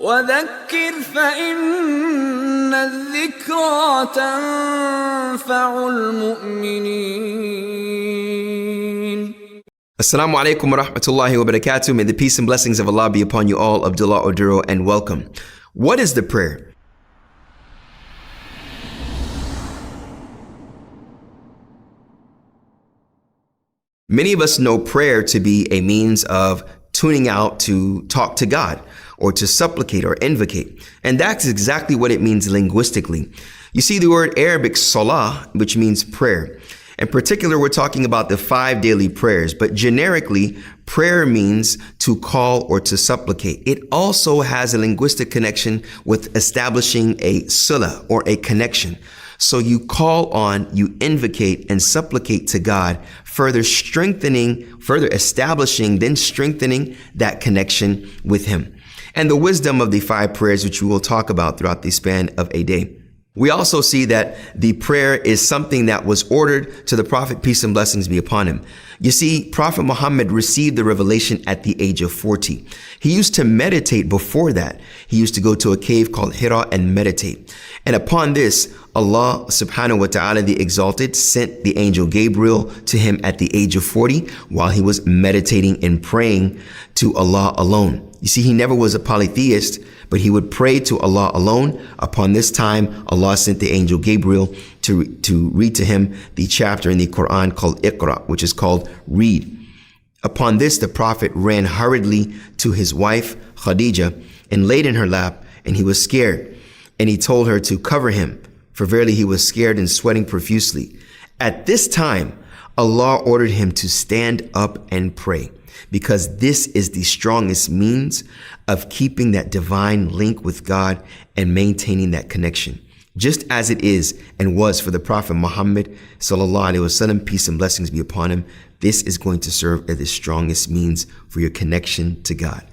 وذكر فإن الذكرى تنفع المؤمنين. Assalamu alaikum wa rahmatullahi wa barakatuh. May the peace and blessings of Allah be upon you all. Abdullah Oduro, and welcome. What is the prayer? Many of us know prayer to be a means of tuning out to talk to God or to supplicate or invocate. And that's exactly what it means linguistically. You see the word Arabic salah, which means prayer. In particular, we're talking about the 5 daily prayers, but generically, prayer means to call or to supplicate. It also has a linguistic connection with establishing a sila or a connection. So you call on, you invocate and supplicate to God, further establishing, then strengthening that connection with Him. And the wisdom of the 5 prayers, which we will talk about throughout the span of a day. We also see that the prayer is something that was ordered to the Prophet, peace and blessings be upon him. You see, Prophet Muhammad received the revelation at the age of 40. He used to meditate before that. He used to go to a cave called Hira and meditate. And upon this, Allah subhanahu wa ta'ala, the exalted, sent the angel Gabriel to him at the age of 40 while he was meditating and praying to Allah alone. You see, he never was a polytheist, but he would pray to Allah alone. Upon this time, Allah sent the angel Gabriel to read to him the chapter in the Qur'an called Iqra, which is called read. Upon this, the Prophet ran hurriedly to his wife, Khadija, and laid in her lap, and he was scared. And he told her to cover him, for verily he was scared and sweating profusely. At this time, Allah ordered him to stand up and pray, because this is the strongest means of keeping that divine link with God and maintaining that connection. Just as it is and was for the Prophet Muhammad sallallahu alaihi wasallam, peace and blessings be upon him, this is going to serve as the strongest means for your connection to God.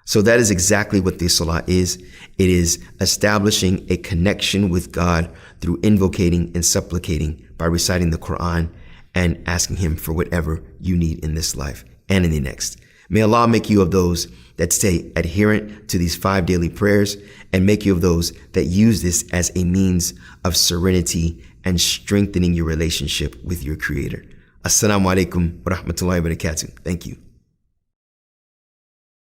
So that is exactly what the salah is. It is establishing a connection with God through invocating and supplicating by reciting the Qur'an and asking Him for whatever you need in this life and in the next. May Allah make you of those that stay adherent to these 5 daily prayers, and make you of those that use this as a means of serenity and strengthening your relationship with your Creator. Assalamu alaikum wa rahmatullahi wa barakatuh. Thank you.